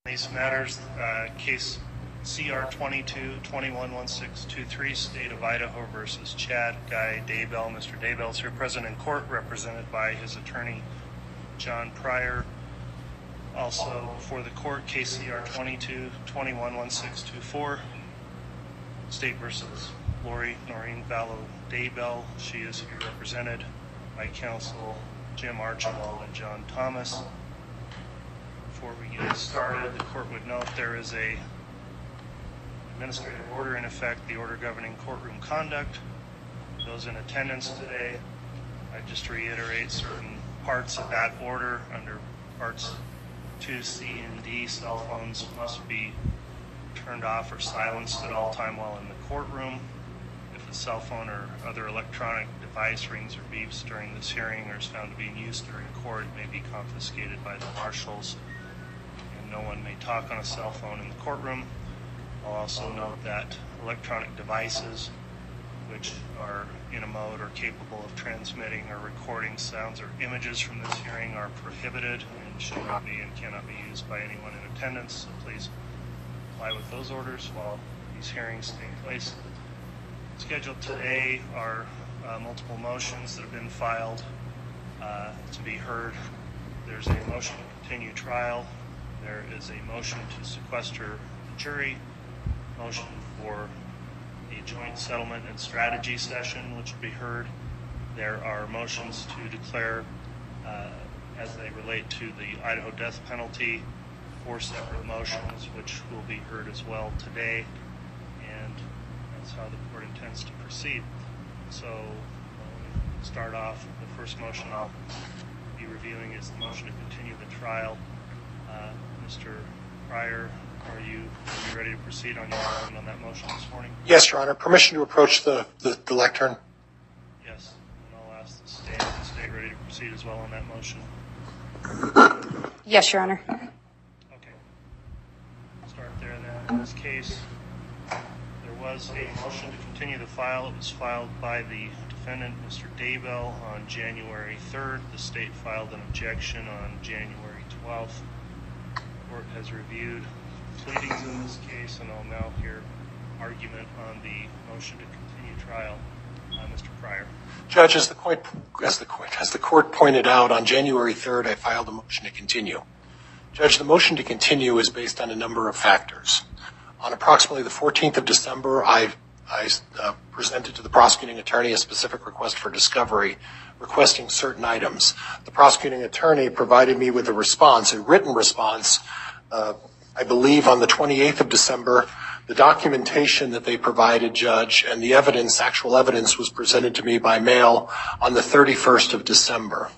These matters, case CR 22-211623, State of Idaho versus Chad Guy Daybell. Mr. Daybell is here present in court, represented by his attorney, John Pryor. Also before the court, case CR 22-211624, State versus Noreen Vallow Daybell. She is here represented by counsel Jim Archibald and John Thomas. Before we get started, the court would note there is a administrative order in effect, the order governing courtroom conduct. Those in attendance today, I just reiterate certain parts of that order. Under parts 2, C, and D, cell phones must be turned off or silenced at all time while in the courtroom. If a cell phone or other electronic device rings or beeps during this hearing or is found to be in use during court, it may be confiscated by the marshals. No one may talk on a cell phone in the courtroom. I'll also note that electronic devices which are in a mode or capable of transmitting or recording sounds or images from this hearing are prohibited and should not be and cannot be used by anyone in attendance. So please comply with those orders while these hearings take place. Scheduled today are multiple motions that have been filed to be heard. There's a motion to continue trial. There is a motion to sequester the jury, motion for a joint settlement and strategy session, which will be heard. There are motions to declare, as they relate to the Idaho death penalty, 4 separate motions, which will be heard as well today, and that's how the court intends to proceed. So, we'll start off. The first motion I'll be reviewing is the motion to continue the trial. Mr. Pryor, are you ready to proceed on that motion this morning? Yes, Your Honor. Permission to approach the lectern? Yes, and I'll ask the state. Is the state ready to proceed as well on that motion? Yes, Your Honor. Okay. Start there then. In this case, there was a motion to continue the file. It was filed by the defendant, Mr. Daybell, on January 3rd. The state filed an objection on January 12th. The court has reviewed pleadings in this case, and I'll now hear argument on the motion to continue trial. Mr. Pryor. Judge, as the court pointed out, on January 3rd, I filed a motion to continue. Judge, the motion to continue is based on a number of factors. On approximately the 14th of December, I presented to the prosecuting attorney a specific request for discovery, requesting certain items. The prosecuting attorney provided me with a response, a written response, I believe on the 28th of December. The documentation that they provided, Judge, and the evidence, actual evidence, was presented to me by mail on the 31st of December.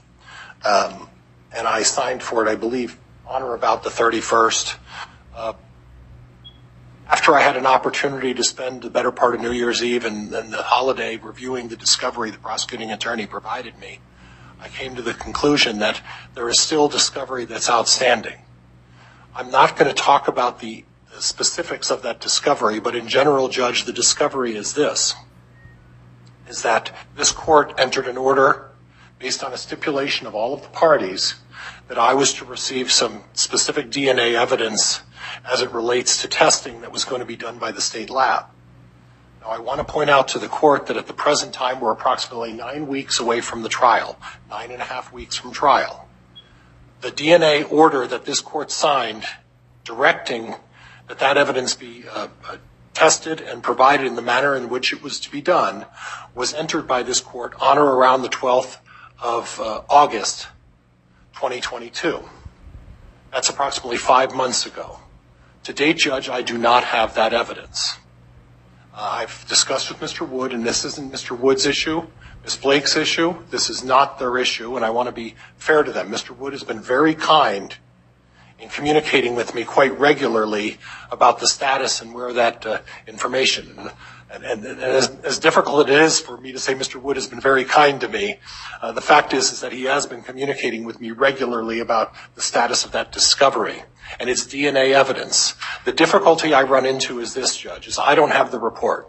And I signed for it, I believe, on or about the 31st. After I had an opportunity to spend the better part of New Year's Eve and the holiday reviewing the discovery the prosecuting attorney provided me, I came to the conclusion that there is still discovery that's outstanding. I'm not going to talk about the specifics of that discovery, but in general, Judge, the discovery is this, is that this court entered an order based on a stipulation of all of the parties that I was to receive some specific DNA evidence as it relates to testing that was going to be done by the state lab. Now, I want to point out to the court that at the present time, we're approximately 9 weeks away from the trial, 9.5 weeks from trial. The DNA order that this court signed directing that evidence be tested and provided in the manner in which it was to be done was entered by this court on or around the 12th of August, 2022. That's approximately 5 months ago. To date, Judge, I do not have that evidence. I've discussed with Mr. Wood, and this isn't Mr. Wood's issue, Ms. Blake's issue. This is not their issue, and I want to be fair to them. Mr. Wood has been very kind in communicating with me quite regularly about the status and where that information, and as difficult it is for me to say Mr. Wood has been very kind to me, the fact is that he has been communicating with me regularly about the status of that discovery and its DNA evidence. The difficulty I run into is this, Judge, is I don't have the report.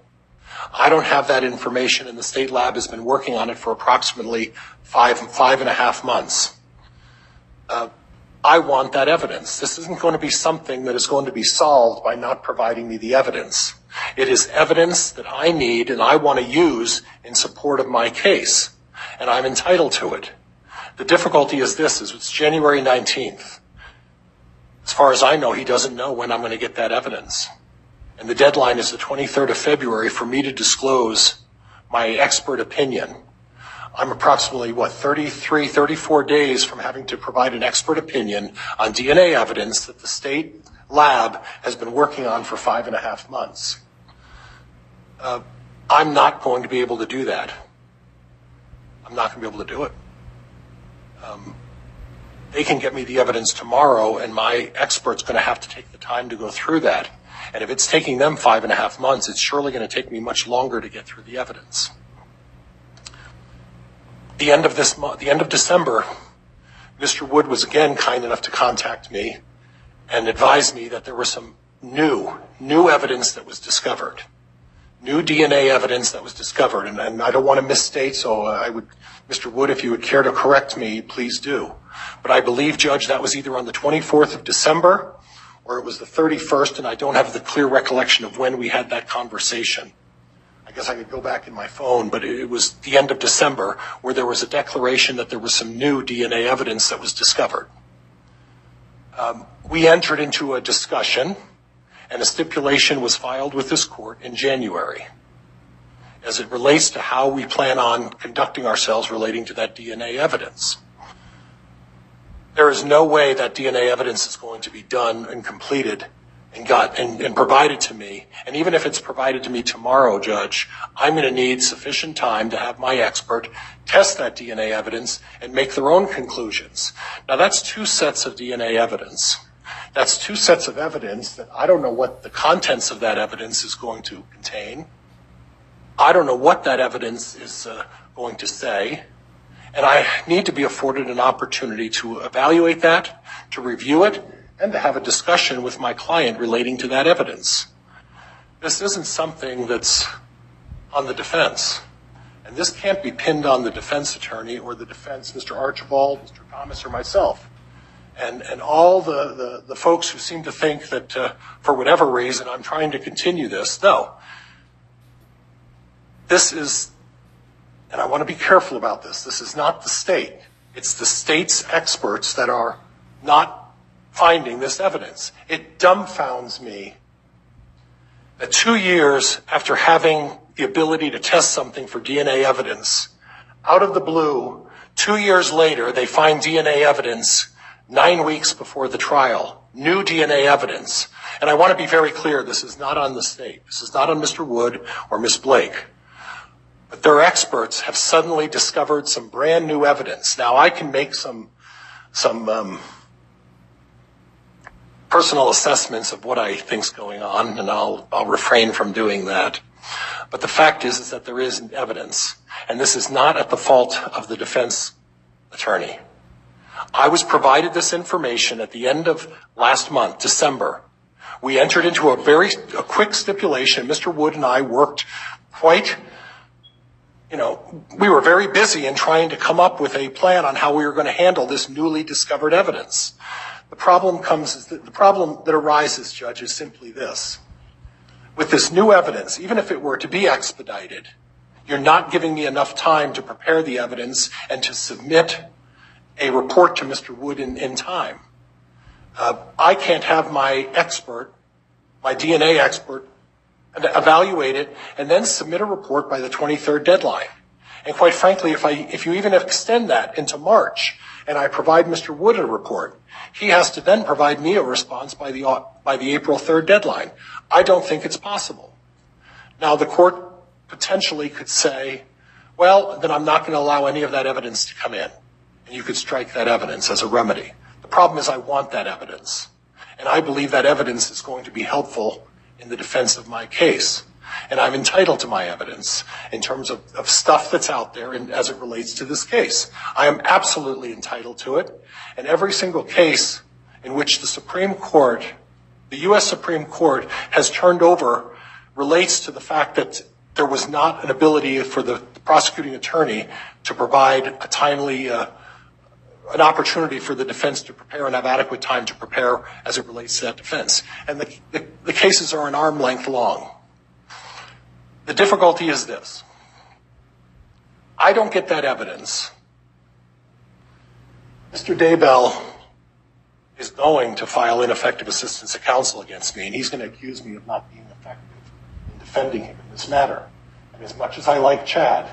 I don't have that information, and the state lab has been working on it for approximately five and a half months. I want that evidence. This isn't going to be something that is going to be solved by not providing me the evidence. It is evidence that I need and I want to use in support of my case, and I'm entitled to it. The difficulty is this, is it's January 19th. As far as I know, he doesn't know when I'm going to get that evidence. And the deadline is the 23rd of February for me to disclose my expert opinion. I'm approximately, 33, 34 days from having to provide an expert opinion on DNA evidence that the state lab has been working on for 5.5 months. I'm not going to be able to do that. I'm not going to be able to do it. They can get me the evidence tomorrow, and my expert's going to have to take the time to go through that. And if it's taking them 5.5 months, it's surely going to take me much longer to get through the evidence. The end of this month, the end of December, Mr. Wood was again kind enough to contact me and advise me that there was some new evidence that was discovered. New DNA evidence that was discovered. And I don't want to misstate, so Mr. Wood, if you would care to correct me, please do. But I believe, Judge, that was either on the 24th of December or it was the 31st, and I don't have the clear recollection of when we had that conversation. I guess I could go back in my phone, but it was the end of December where there was a declaration that there was some new DNA evidence that was discovered. We entered into a discussion, and a stipulation was filed with this court in January as it relates to how we plan on conducting ourselves relating to that DNA evidence. There is no way that DNA evidence is going to be done and completed and provided to me. And even if it's provided to me tomorrow, Judge, I'm going to need sufficient time to have my expert test that DNA evidence and make their own conclusions. Now, that's 2 sets of DNA evidence. That's 2 sets of evidence that I don't know what the contents of that evidence is going to contain. I don't know what that evidence is going to say. And I need to be afforded an opportunity to evaluate that, to review it, and to have a discussion with my client relating to that evidence. This isn't something that's on the defense. And this can't be pinned on the defense attorney or the defense, Mr. Archibald, Mr. Thomas, or myself. And all the folks who seem to think that for whatever reason I'm trying to continue this. No. This is, and I want to be careful about this, this is not the state. It's the state's experts that are not finding this evidence. It dumbfounds me that 2 years after having the ability to test something for DNA evidence, out of the blue, 2 years later, they find DNA evidence 9 weeks before the trial, new DNA evidence. And I want to be very clear, this is not on the state. This is not on Mr. Wood or Ms. Blake. But their experts have suddenly discovered some brand new evidence. Now, I can make some personal assessments of what I think's going on, and I'll refrain from doing that. But the fact is that there is evidence, and this is not at the fault of the defense attorney. I was provided this information at the end of last month, December. We entered into a quick stipulation. Mr. Wood and I worked we were very busy in trying to come up with a plan on how we were going to handle this newly discovered evidence. The problem that arises, Judge, is simply this. With this new evidence, even if it were to be expedited, you're not giving me enough time to prepare the evidence and to submit a report to Mr. Wood in time. I can't have my expert, my DNA expert, evaluate it and then submit a report by the 23rd deadline. And quite frankly, if you even extend that into March and I provide Mr. Wood a report, he has to then provide me a response by the April 3rd deadline. I don't think it's possible. Now, the court potentially could say, well, then I'm not going to allow any of that evidence to come in. And you could strike that evidence as a remedy. The problem is I want that evidence. And I believe that evidence is going to be helpful in the defense of my case. And I'm entitled to my evidence in terms of stuff that's out there and as it relates to this case. I am absolutely entitled to it. And every single case in which the Supreme Court, the U.S. Supreme Court, has turned over relates to the fact that there was not an ability for the prosecuting attorney to provide a timely an opportunity for the defense to prepare and have adequate time to prepare as it relates to that defense. And the cases are an arm length long. The difficulty is this. I don't get that evidence. Mr. Daybell is going to file ineffective assistance of counsel against me, and he's going to accuse me of not being effective in defending him in this matter. And as much as I like Chad,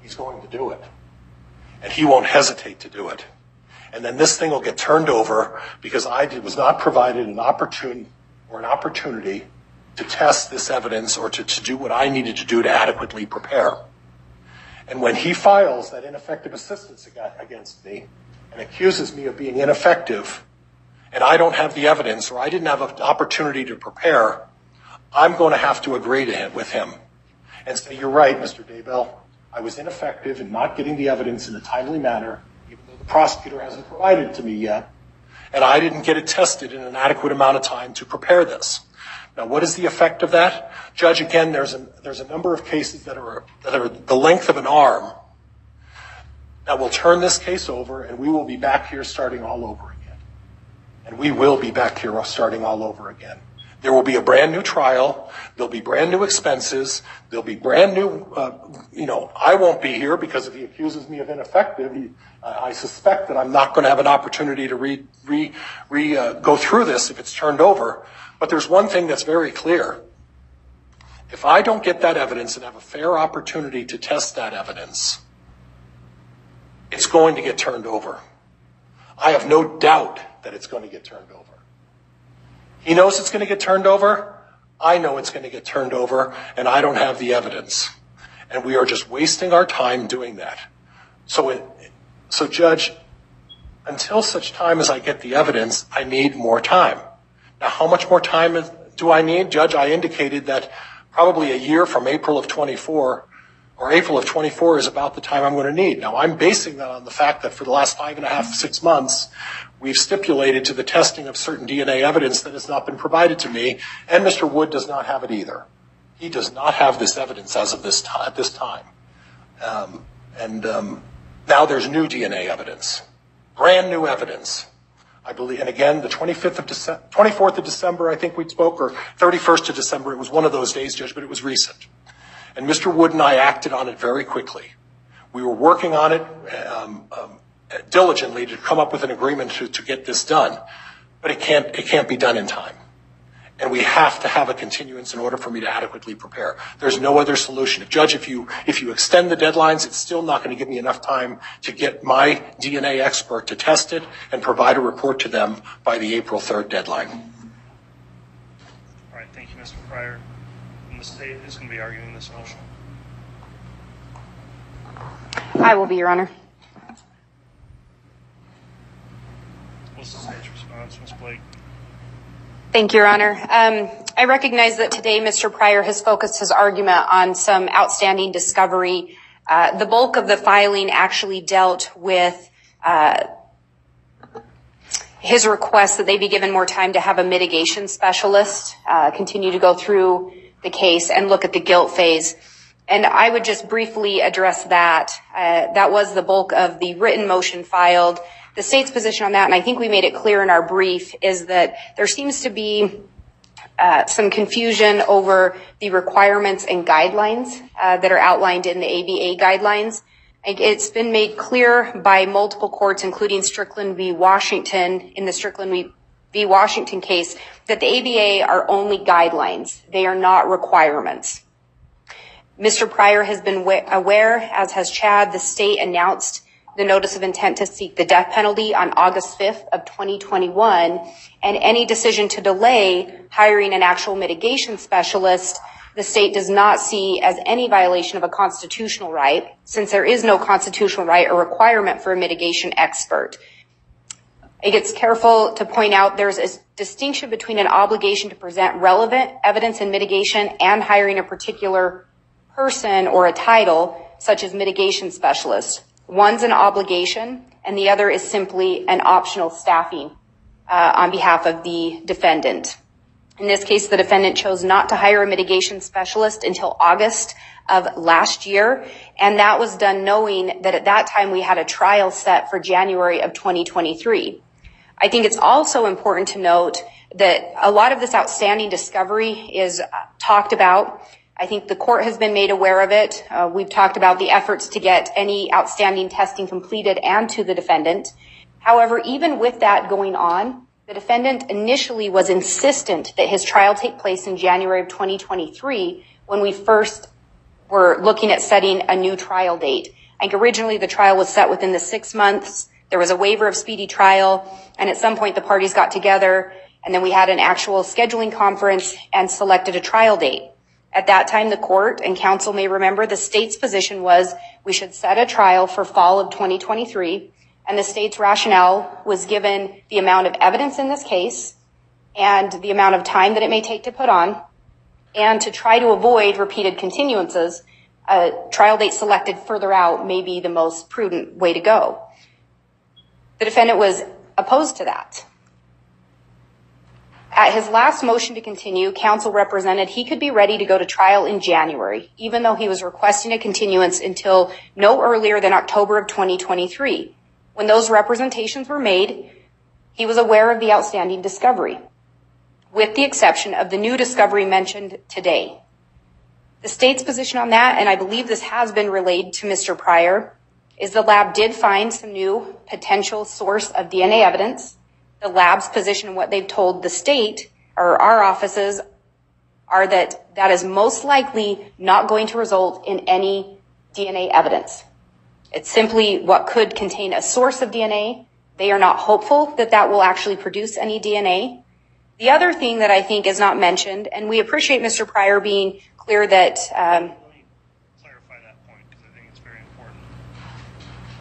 he's going to do it. And he won't hesitate to do it. And then this thing will get turned over because I was not provided an opportunity to test this evidence or to do what I needed to do to adequately prepare. And when he files that ineffective assistance against me and accuses me of being ineffective, and I don't have the evidence or I didn't have an opportunity to prepare, I'm going to have to agree with him and say, you're right, Mr. Daybell. I was ineffective in not getting the evidence in a timely manner, even though the prosecutor hasn't provided it to me yet, and I didn't get it tested in an adequate amount of time to prepare this. Now, what is the effect of that? Judge, again, there's a number of cases that are the length of an arm that will turn this case over, and we will be back here starting all over again. And we will be back here starting all over again. There will be a brand new trial. There'll be brand new expenses. There'll be brand new, I won't be here because if he accuses me of ineffective, I suspect that I'm not going to have an opportunity to go through this if it's turned over. But there's one thing that's very clear. If I don't get that evidence and have a fair opportunity to test that evidence, it's going to get turned over. I have no doubt that it's going to get turned over. He knows it's going to get turned over. I know it's going to get turned over, and I don't have the evidence. And we are just wasting our time doing that. So Judge, until such time as I get the evidence, I need more time. Now, how much more time do I need? Judge, I indicated that probably a year from April of 24 is about the time I'm going to need. Now, I'm basing that on the fact that for the last 5.5, 6 months, we've stipulated to the testing of certain DNA evidence that has not been provided to me, and Mr. Wood does not have it either. He does not have this evidence as of at this time. Now there's new DNA evidence, brand new evidence. I believe, and again, the 24th of December, I think we spoke, or 31st of December, it was one of those days, Judge, but it was recent. And Mr. Wood and I acted on it very quickly. We were working on it diligently to come up with an agreement to get this done, but it can't be done in time. And we have to have a continuance in order for me to adequately prepare. There's no other solution. Judge, if you extend the deadlines, it's still not going to give me enough time to get my DNA expert to test it and provide a report to them by the April 3rd deadline. All right, thank you, Mr. Pryor. And the state is going to be arguing this motion. I will be, Your Honor. What's the state's response, Ms. Blake? Thank you, Your Honor. I recognize that today Mr. Pryor has focused his argument on some outstanding discovery. The bulk of the filing actually dealt with his request that they be given more time to have a mitigation specialist continue to go through the case and look at the guilt phase. And I would just briefly address that. That was the bulk of the written motion filed. The state's position on that, and I think we made it clear in our brief, is that there seems to be some confusion over the requirements and guidelines that are outlined in the ABA guidelines. It's been made clear by multiple courts, including Strickland v. Washington, in the Strickland v. Washington case, that the ABA are only guidelines. They are not requirements. Mr. Pryor has been aware, as has Chad, the state announced the notice of intent to seek the death penalty on August 5th of 2021, and any decision to delay hiring an actual mitigation specialist, the state does not see as any violation of a constitutional right, since there is no constitutional right or requirement for a mitigation expert. It gets careful to point out there's a distinction between an obligation to present relevant evidence in mitigation and hiring a particular person or a title, such as mitigation specialist. One's an obligation, and the other is simply an optional staffing on behalf of the defendant. In this case, the defendant chose not to hire a mitigation specialist until August of last year, and that was done knowing that at that time we had a trial set for January of 2023. I think it's also important to note that a lot of this outstanding discovery is talked about. I think the court has been made aware of it. We've talked about the efforts to get any outstanding testing completed and to the defendant. However, even with that going on, the defendant initially was insistent that his trial take place in January of 2023 when we first were looking at setting a new trial date. I think originally the trial was set within the 6 months. There was a waiver of speedy trial, and at some point the parties got together, and then we had an actual scheduling conference and selected a trial date. At that time, the court, and counsel may remember, the state's position was we should set a trial for fall of 2023, and the state's rationale was given the amount of evidence in this case and the amount of time that it may take to put on, and to try to avoid repeated continuances, a trial date selected further out may be the most prudent way to go. The defendant was opposed to that. At his last motion to continue, counsel represented he could be ready to go to trial in January, even though he was requesting a continuance until no earlier than October of 2023. When those representations were made, he was aware of the outstanding discovery, with the exception of the new discovery mentioned today. The state's position on that, and I believe this has been relayed to Mr. Pryor, is the lab did find some new potential source of DNA evidence. The lab's position and what they've told the state or our offices are that that is most likely not going to result in any DNA evidence. It's simply what could contain a source of DNA. They are not hopeful that that will actually produce any DNA. The other thing that I think is not mentioned, and we appreciate Mr. Pryor being clear that Let me clarify that point because I think it's very important.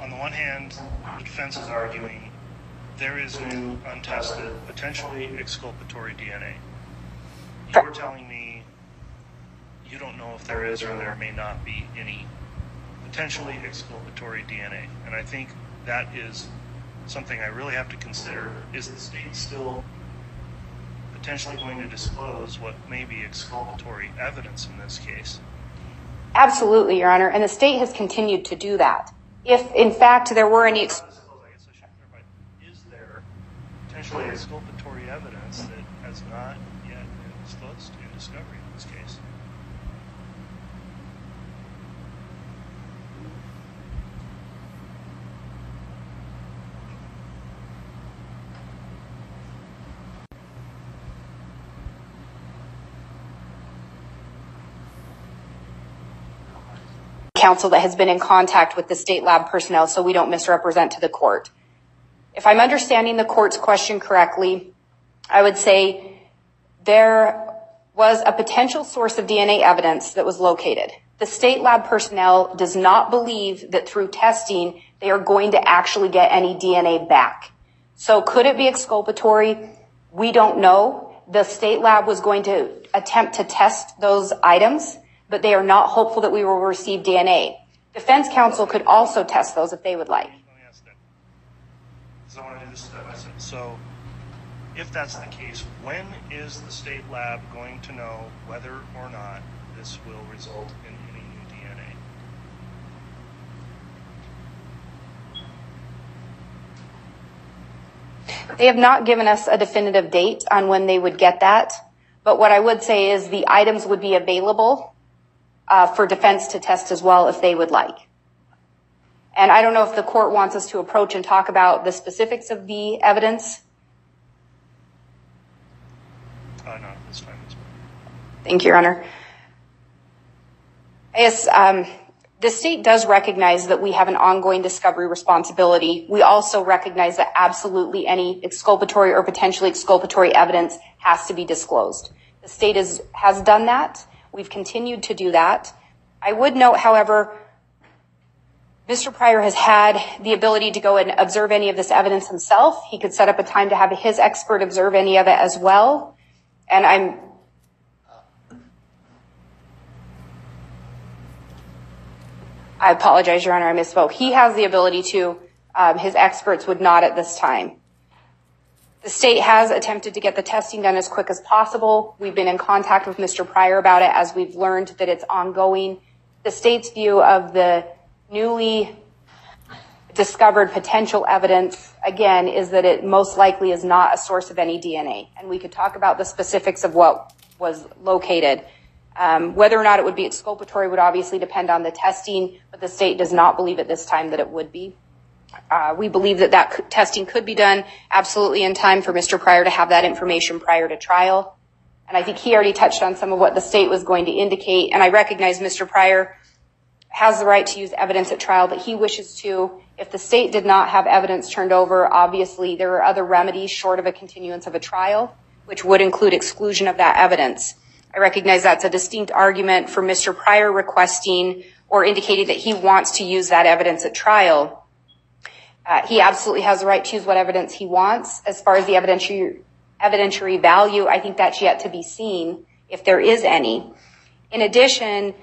On the one hand, the defense is arguing there is new, untested, potentially exculpatory DNA. You're telling me you don't know if there is or there may not be any potentially exculpatory DNA. And I think that is something I really have to consider. Is the state still potentially going to disclose what may be exculpatory evidence in this case? Absolutely, Your Honor, and the state has continued to do that. If, in fact, there were any... Is there potentially exculpatory evidence that has not yet been disclosed in discovery in this case? counsel that has been in contact with the state lab personnel so we don't misrepresent to the court. If I'm understanding the court's question correctly, I would say there was a potential source of DNA evidence that was located. The state lab personnel does not believe that through testing they are going to actually get any DNA back. So could it be exculpatory? We don't know. The state lab was going to attempt to test those items, but they are not hopeful that we will receive DNA. Defense counsel could also test those if they would like. Let me ask that. So I want to do this step by step. So if that's the case, when is the state lab going to know whether or not this will result in any new DNA? They have not given us a definitive date on when they would get that, but what I would say is the items would be available for defense to test as well if they would like. And I don't know if the court wants us to approach and talk about the specifics of the evidence. No, this time it's fine. Thank you, Your Honor. Yes, the state does recognize that we have an ongoing discovery responsibility. We also recognize that absolutely any exculpatory or potentially exculpatory evidence has to be disclosed. The state has done that. We've continued to do that. I would note, however, Mr. Pryor has had the ability to go and observe any of this evidence himself. He could set up a time to have his expert observe any of it as well. And I apologize, Your Honor, I misspoke. He has the ability to, his experts would not at this time. The state has attempted to get the testing done as quick as possible. We've been in contact with Mr. Pryor about it as we've learned that it's ongoing. The state's view of the newly discovered potential evidence, again, is that it most likely is not a source of any DNA. And we could talk about the specifics of what was located. Whether or not it would be exculpatory would obviously depend on the testing, but the state does not believe at this time that it would be. We believe that testing could be done absolutely in time for Mr. Pryor to have that information prior to trial. And I think he already touched on some of what the state was going to indicate. And I recognize Mr. Pryor has the right to use evidence at trial that he wishes to. If the state did not have evidence turned over, obviously there are other remedies short of a continuance of a trial, which would include exclusion of that evidence. I recognize that's a distinct argument for Mr. Pryor requesting or indicating that he wants to use that evidence at trial. He absolutely has the right to use what evidence he wants. As far as the evidentiary value, I think that's yet to be seen, if there is any. In addition,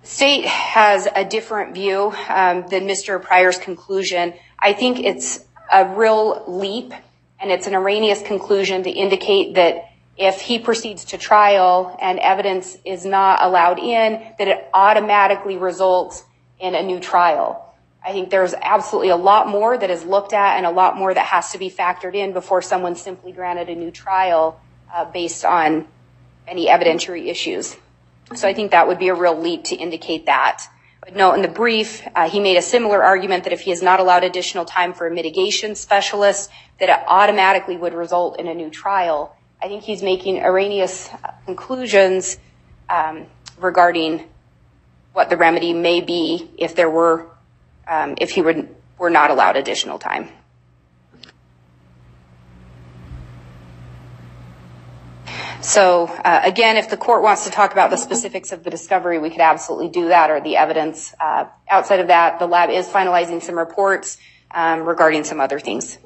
the state has a different view than Mr. Pryor's conclusion. I think it's a real leap, and it's an erroneous conclusion to indicate that if he proceeds to trial and evidence is not allowed in, that it automatically results in a new trial. I think there's absolutely a lot more that is looked at and a lot more that has to be factored in before someone's simply granted a new trial based on any evidentiary issues. So I think that would be a real leap to indicate that. But no, in the brief, he made a similar argument that if he is not allowed additional time for a mitigation specialist, that it automatically would result in a new trial. I think he's making erroneous conclusions regarding what the remedy may be if there were, if he were not allowed additional time. So again, if the court wants to talk about the specifics of the discovery, we could absolutely do that, or the evidence. Outside of that, the lab is finalizing some reports regarding some other things.